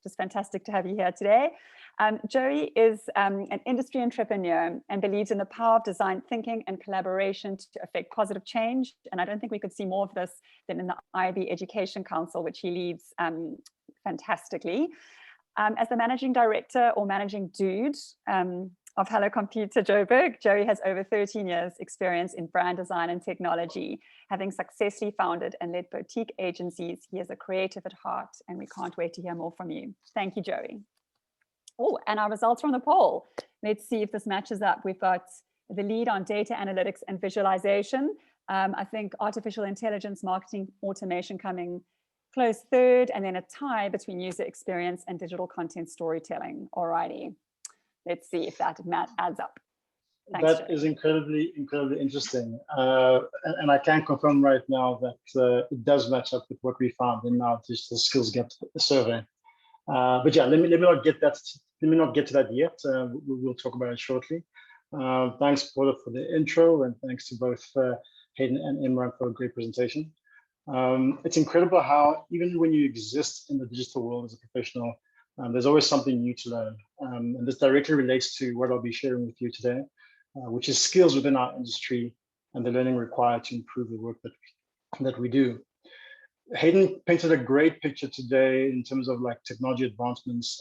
just fantastic to have you here today. Joey is an industry entrepreneur and believes in the power of design thinking and collaboration to affect positive change. And I don't think we could see more of this than in the IAB Education Council, which he leads fantastically. As the managing director or managing dude of HelloComputer Joburg, Joey has over 13 years experience in brand design and technology. Having successfully founded and led boutique agencies, he is a creative at heart, and we can't wait to hear more from you. Thank you, Joey. Oh, and our results from the poll. Let's see if this matches up. We've got the lead on data analytics and visualization. I think artificial intelligence, marketing, automation coming close third, and then a tie between user experience and digital content storytelling. Alrighty. Let's see if that adds up. Thanks, that is incredibly interesting. And I can confirm right now that it does match up with what we found in our digital skills gap survey. But yeah, let me not get to that yet. We'll talk about it shortly. Thanks for the intro, and thanks to both Hayden and Imran for a great presentation. It's incredible how even when you exist in the digital world as a professional, there's always something new to learn. And this directly relates to what I'll be sharing with you today, which is skills within our industry and the learning required to improve the work that we do. Hayden painted a great picture today in terms of like technology advancements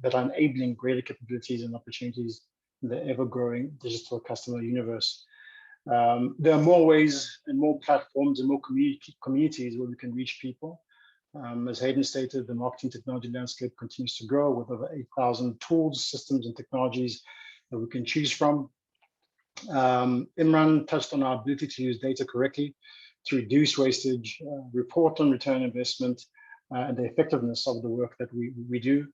that are enabling greater capabilities and opportunities in the ever-growing digital customer universe. There are more ways and more platforms and more communities where we can reach people. As Hayden stated, the marketing technology landscape continues to grow with over 8,000 tools, systems, and technologies that we can choose from. Imran touched on our ability to use data correctly to reduce wastage, report on return investment, and the effectiveness of the work that we do.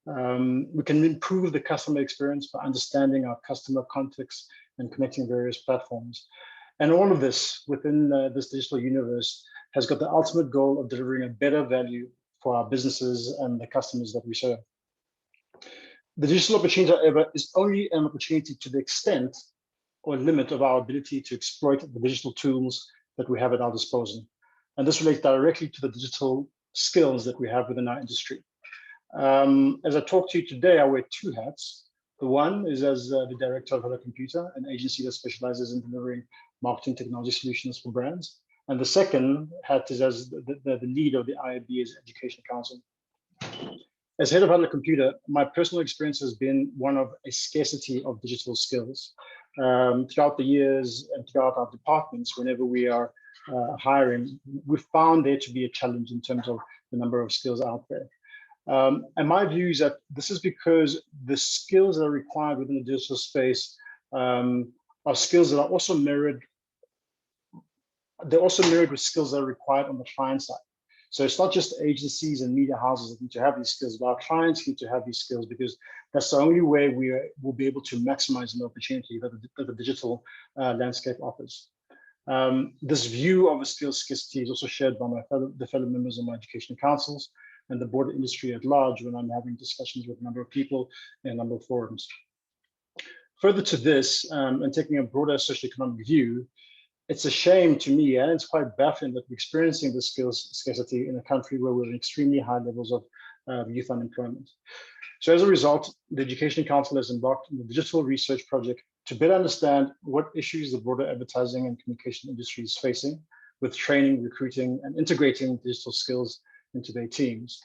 We can improve the customer experience by understanding our customer context and connecting various platforms. And all of this within this digital universe has got the ultimate goal of delivering a better value for our businesses and the customers that we serve. The digital opportunity, however, is only an opportunity to the extent or limit of our ability to exploit the digital tools that we have at our disposal. And this relates directly to the digital skills that we have within our industry. As I talk to you today, I wear two hats. The one is as the director of HelloComputer, an agency that specializes in delivering marketing technology solutions for brands. And the second hat is as the lead of the IAB Education Council. As head of HelloComputer, my personal experience has been one of a scarcity of digital skills. Throughout the years and throughout our departments, whenever we are hiring, we've found there to be a challenge in terms of the number of skills out there. And my view is that this is because the skills that are required within the digital space are skills that are also mirrored. They're also mirrored with skills that are required on the client side. So it's not just agencies and media houses that need to have these skills, but our clients need to have these skills, because that's the only way we will be able to maximize the opportunity that the digital landscape offers. This view of a skills scarcity is also shared by the fellow members of my education councils and the broader industry at large when I'm having discussions with a number of people in a number of forums. Further to this, and taking a broader socioeconomic view, it's a shame to me, and it's quite baffling that we're experiencing the skills scarcity in a country where we're at extremely high levels of youth unemployment. So as a result, the Education Council has embarked on the digital research project to better understand what issues the broader advertising and communication industry is facing with training, recruiting, and integrating digital skills into their teams.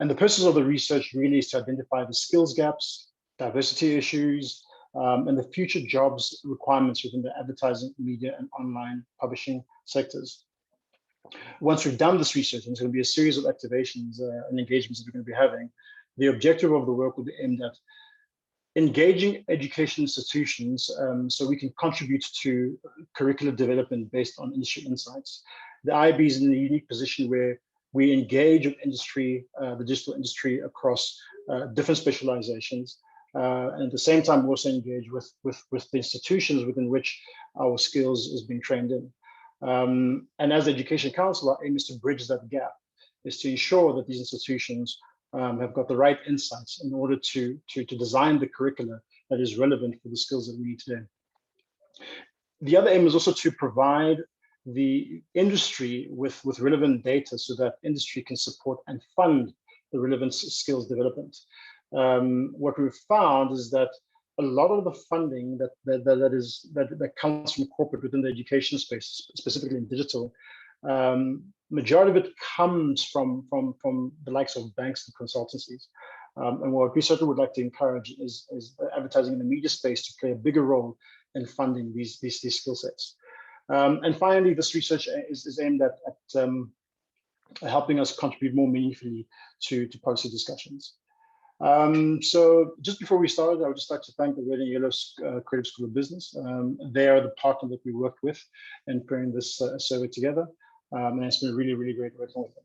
And the purpose of the research really is to identify the skills gaps, diversity issues, and the future jobs requirements within the advertising, media, and online publishing sectors. Once we've done this research, and there's going to be a series of activations and engagements that we're going to be having, the objective of the work will be aimed at engaging education institutions so we can contribute to curricular development based on industry insights. The IAB is in a unique position where we engage with industry, the digital industry across different specializations. And at the same time, we also engage with the institutions within which our skills is being trained in. And as the Education Council, our aim is to bridge that gap, is to ensure that these institutions have got the right insights in order to design the curricula that is relevant for the skills that we need today. The other aim is also to provide the industry with relevant data so that industry can support and fund the relevant skills development. What we've found is that a lot of the funding that comes from corporate within the education space, specifically in digital, majority of it comes from the likes of banks and consultancies. And what we certainly would like to encourage is advertising in the media space to play a bigger role in funding these skill sets. And finally, this research is aimed at helping us contribute more meaningfully to policy discussions. So just before we started, I would just like to thank the Red and Yellow Creative School of Business. They are the partner that we worked with in putting this survey together. And it's been really, really great working with them.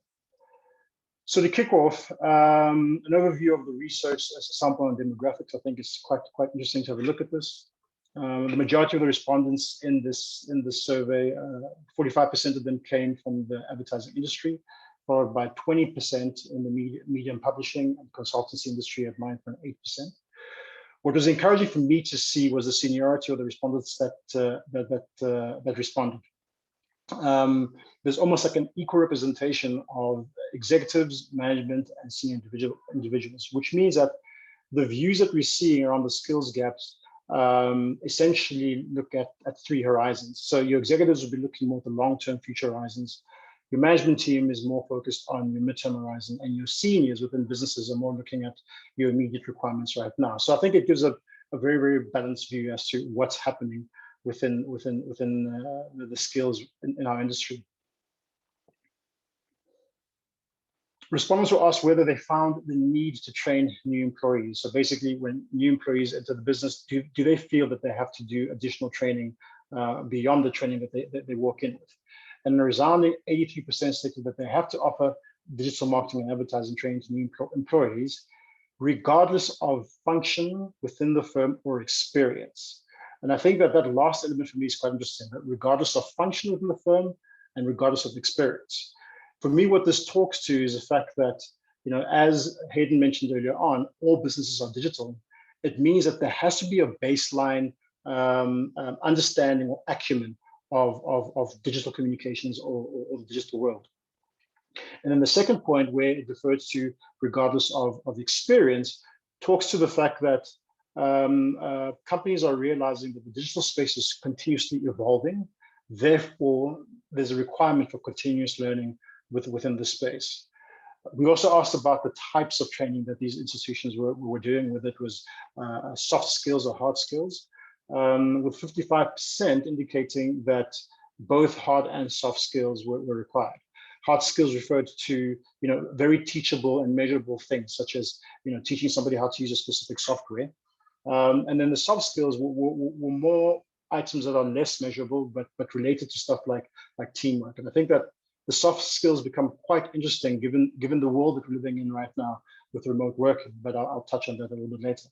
So to kick off, an overview of the research as a sample on demographics. I think it's quite interesting to have a look at this. The majority of the respondents in this survey, 45% of them came from the advertising industry, followed by 20% in the media and publishing and consultancy industry at 9.8%. What was encouraging for me to see was the seniority of the respondents that responded. There's almost like an equal representation of executives, management, and senior individuals, which means that the views that we're seeing around the skills gaps essentially look at three horizons. So your executives will be looking more at the long-term future horizons. Your management team is more focused on your midterm horizon, and your seniors within businesses are more looking at your immediate requirements right now. So I think it gives a very, very balanced view as to what's happening within the skills in our industry. Respondents were asked whether they found the need to train new employees. So basically, when new employees enter the business, do they feel that they have to do additional training beyond the training that they walk in with? And a resounding 83% stated that they have to offer digital marketing and advertising training to new employees, regardless of function within the firm or experience. And I think that last element for me is quite interesting, that regardless of function within the firm and regardless of experience. For me, what this talks to is the fact that, as Hayden mentioned earlier on, all businesses are digital. It means that there has to be a baseline understanding or acumen of digital communications or the digital world. And then the second point, where it refers to regardless of experience, talks to the fact that companies are realizing that the digital space is continuously evolving. Therefore, there's a requirement for continuous learning within the space. We also asked about the types of training that these institutions were doing, whether it was soft skills or hard skills, with 55% indicating that both hard and soft skills were required. Hard skills referred to very teachable and measurable things, such as teaching somebody how to use a specific software. And then the soft skills were more items that are less measurable, but related to stuff like teamwork. And I think that the soft skills become quite interesting given the world that we're living in right now with remote working, but I'll touch on that a little bit later.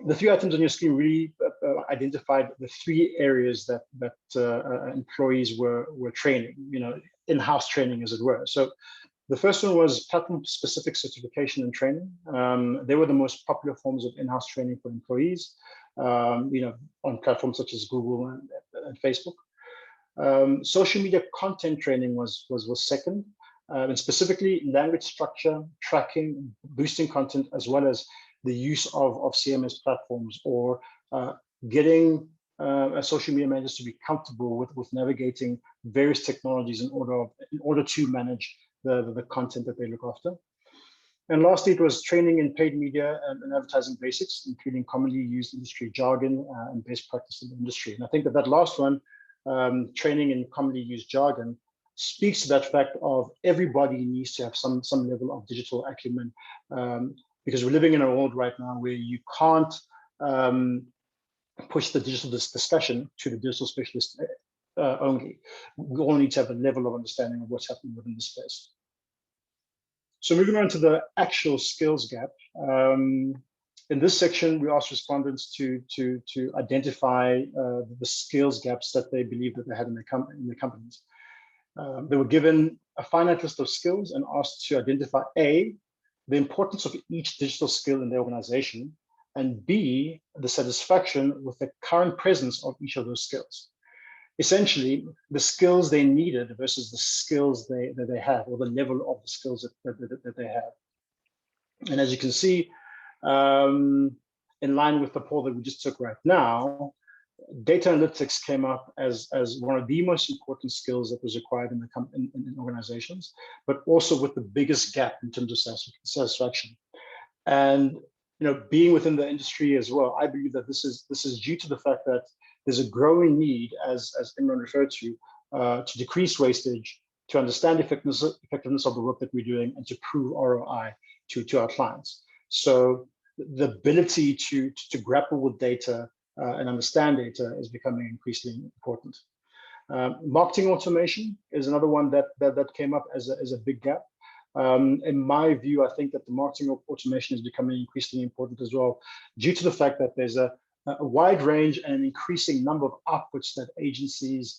The three items on your screen really identified the three areas that employees were training, in-house training, as it were. So the first one was platform-specific certification and training. They were the most popular forms of in-house training for employees, on platforms such as Google and Facebook. Social media content training was second, and specifically language structure, tracking, boosting content, as well as the use of CMS platforms, or getting social media managers to be comfortable with navigating various technologies in order to manage the content that they look after. And lastly, it was training in paid media and advertising basics, including commonly used industry jargon and best practice in the industry. And I think that last one, training in commonly used jargon, speaks to that fact of everybody needs to have some level of digital acumen, because we're living in a world right now where you can't push the digital discussion to the digital specialist only. We all need to have a level of understanding of what's happening within the space. So moving on to the actual skills gap. In this section, we asked respondents to identify the skills gaps that they believe that they had in their companies. They were given a finite list of skills and asked to identify A, the importance of each digital skill in the organization, and B, the satisfaction with the current presence of each of those skills. essentially the skills they needed versus the skills that they have, or the level of the skills that they have. And as you can see, in line with the poll that we just took right now, data analytics came up as one of the most important skills that was required in organizations, but also with the biggest gap in terms of satisfaction. And being within the industry as well, I believe that this is due to the fact that there's a growing need, as Imran referred to decrease wastage, to understand effectiveness of the work that we're doing, and to prove ROI to our clients. So the ability to grapple with data and understand data is becoming increasingly important. Marketing automation is another one that came up as a big gap. In my view, I think that the marketing automation is becoming increasingly important as well, due to the fact that there's a wide range and an increasing number of outputs that agencies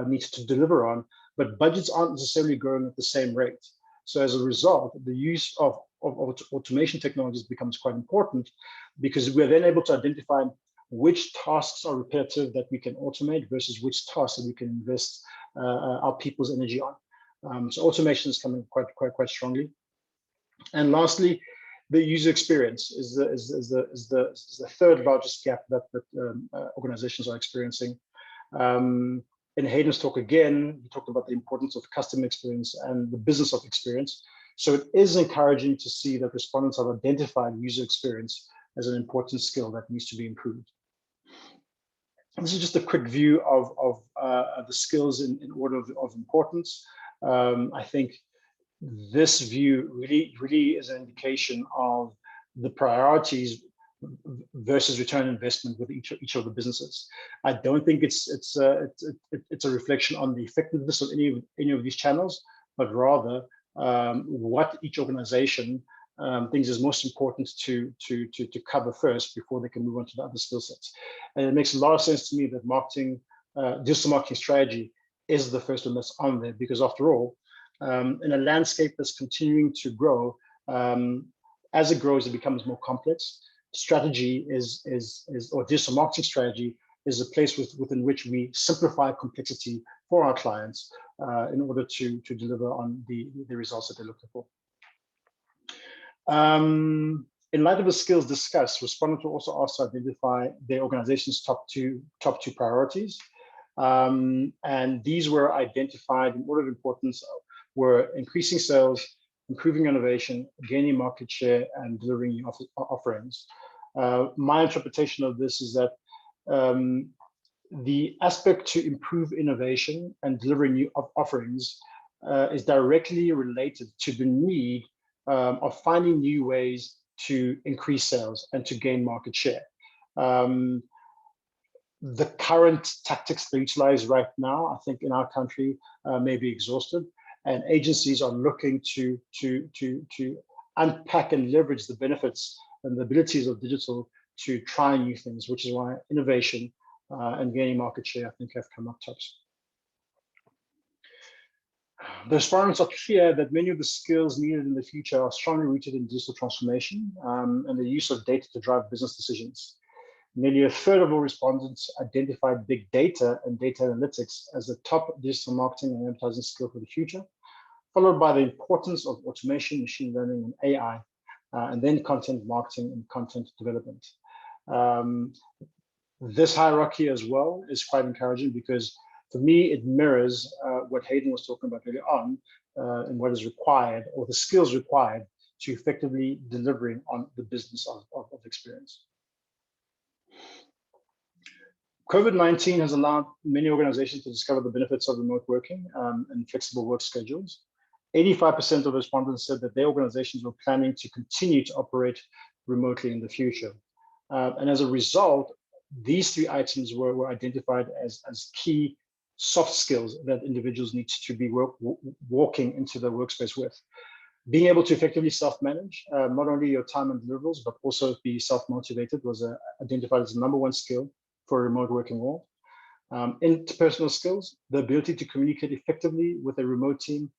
need to deliver on, but budgets aren't necessarily growing at the same rate. So as a result, the use of automation technologies becomes quite important, because we're then able to identify which tasks are repetitive that we can automate versus which tasks that we can invest our people's energy on. So automation is coming quite strongly. And lastly, the user experience is the third largest gap that organizations are experiencing. In Hayden's talk again, he talked about the importance of customer experience and the business of experience. So it is encouraging to see that respondents have identified user experience as an important skill that needs to be improved. This is just a quick view of the skills in order of importance. I think this view really is an indication of the priorities versus return on investment with each of the businesses. I don't think it's a reflection on the effectiveness of any of these channels, but rather what each organization thinks is most important to cover first before they can move on to the other skill sets. And it makes a lot of sense to me that digital marketing strategy is the first one that's on there, because after all, in a landscape that's continuing to grow, as it grows, it becomes more complex. Strategy or digital marketing strategy is a place within which we simplify complexity for our clients in order to deliver on the results that they're looking for. In light of the skills discussed, respondents were also asked to identify their organization's top two priorities. And these were identified in order of importance, were increasing sales, improving innovation, gaining market share, and delivering new offerings. My interpretation of this is that the aspect to improve innovation and delivering new offerings is directly related to the need of finding new ways to increase sales and to gain market share. The current tactics that are utilized right now, I think in our country, may be exhausted, and agencies are looking to unpack and leverage the benefits and the abilities of digital to try new things, which is why innovation and gaining market share, I think, have come up tops. The respondents are clear that many of the skills needed in the future are strongly rooted in digital transformation and the use of data to drive business decisions. Nearly a third of all respondents identified big data and data analytics as the top digital marketing and advertising skill for the future, followed by the importance of automation, machine learning, and AI, and then content marketing and content development. This hierarchy as well is quite encouraging, because for me, it mirrors what Hayden was talking about earlier on, and what is required, or the skills required, to effectively delivering on the business of experience. COVID-19 has allowed many organizations to discover the benefits of remote working and flexible work schedules. 85% of respondents said that their organizations were planning to continue to operate remotely in the future. And as a result, these three items were identified as key soft skills that individuals need to be walking into the workspace with. Being able to effectively self-manage not only your time and deliverables, but also be self-motivated was identified as the #1 skill for a remote working world. Interpersonal skills, the ability to communicate effectively with a remote team,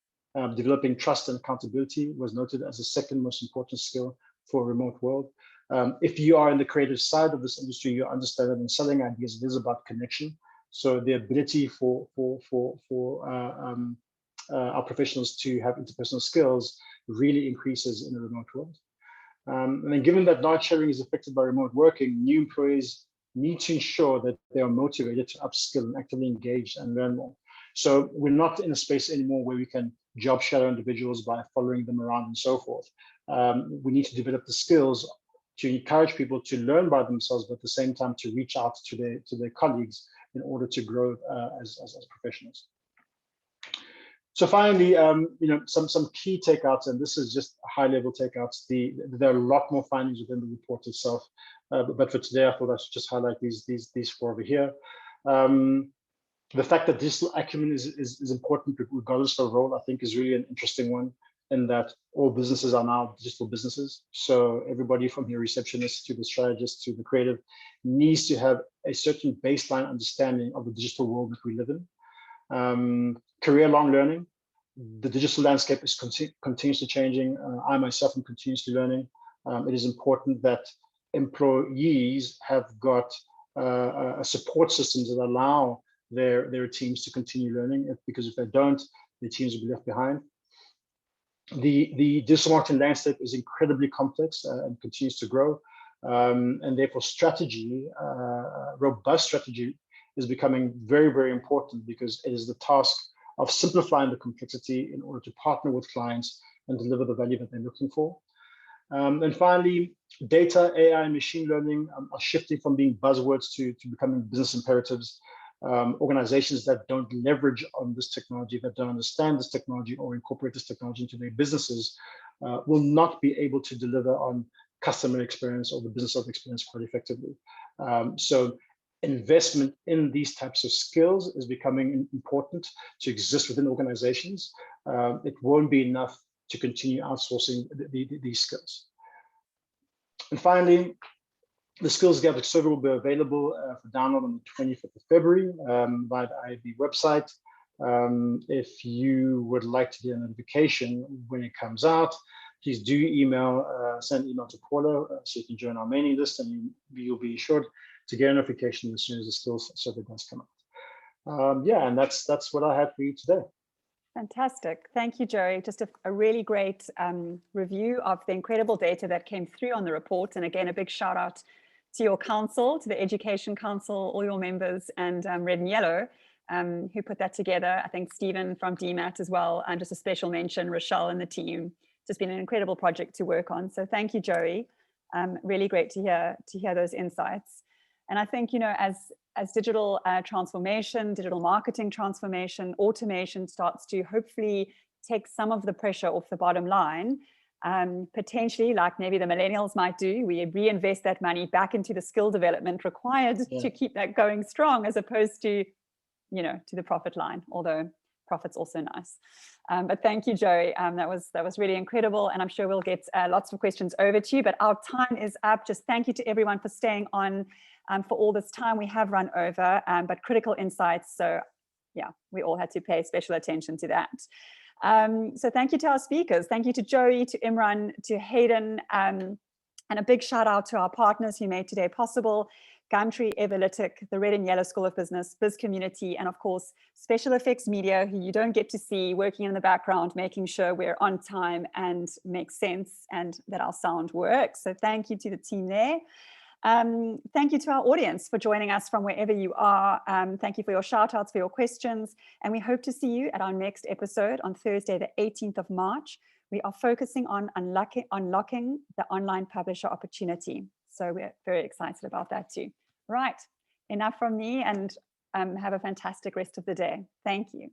developing trust and accountability, was noted as the second most important skill for a remote world. If you are in the creative side of this industry, you understand that in selling ideas, it is about connection. So the ability for our professionals to have interpersonal skills really increases in the remote world. And then given that knowledge sharing is affected by remote working, new employees need to ensure that they are motivated to upskill and actively engage and learn more. So we're not in a space anymore where we can job shadow individuals by following them around and so forth. We need to develop the skills to encourage people to learn by themselves, but at the same time to reach out to their colleagues in order to grow as professionals. So finally, some key takeouts, and this is just high-level takeouts. There are a lot more findings within the report itself, but for today, I thought I should just highlight these four over here. The fact that digital acumen is important regardless of role, I think, is really an interesting one, in that all businesses are now digital businesses. So everybody from the receptionist to the strategist to the creative needs to have a certain baseline understanding of the digital world that we live in. Career-long learning. The digital landscape is continuously changing. I myself am continuously learning. It is important that employees have got support systems that allow their teams to continue learning, because if they don't, the teams will be left behind. The digital marketing landscape is incredibly complex and continues to grow, and therefore strategy, robust strategy, is becoming very, very important, because it is the task of simplifying the complexity in order to partner with clients and deliver the value that they're looking for. And finally, data, AI, and machine learning are shifting from being buzzwords to becoming business imperatives. Organizations that don't leverage on this technology, that don't understand this technology or incorporate this technology into their businesses, will not be able to deliver on customer experience or the business of experience quite effectively. So investment in these types of skills is becoming important to exist within organizations. It won't be enough to continue outsourcing these skills. And finally, the Skills Gathering survey will be available for download on the 25th of February via the IAB website. If you would like to get a notification when it comes out, please do send an email to Paula so you can join our mailing list, and you'll be assured to get a notification as soon as the skills survey does come out. Yeah, and that's what I had for you today. Fantastic. Thank you, Joey. Just a really great review of the incredible data that came through on the report. And again, a big shout out to your council, to the Education Council, all your members, and Red and Yellow, who put that together. I think Stephen from DMAT as well, and just a special mention, Rochelle and the team. It's just been an incredible project to work on. So thank you, Joey. Really great to hear those insights. And I think, as digital transformation, digital marketing transformation, automation starts to hopefully take some of the pressure off the bottom line, potentially, like maybe the millennials might do, we reinvest that money back into the skill development required to keep that going strong, as opposed to, to the profit line, although profit's also nice. But thank you, Joey. That was really incredible. And I'm sure we'll get lots of questions over to you, but our time is up. Just thank you to everyone for staying on for all this time. We have run over, but critical insights. So yeah, we all had to pay special attention to that. So thank you to our speakers. Thank you to Joey, to Imran, to Hayden, and a big shout out to our partners who made today possible: Gumtree, Everlytic, the Red and Yellow School of Business, Biz Community, and of course, Special Effects Media, who you don't get to see, working in the background, making sure we're on time and make sense and that our sound works. So thank you to the team there. Thank you to our audience for joining us from wherever you are. Thank you for your shout outs, for your questions. And we hope to see you at our next episode on Thursday, the 18th of March. We are focusing on unlocking the online publisher opportunity. So we're very excited about that too. Right, enough from me, and have a fantastic rest of the day. Thank you.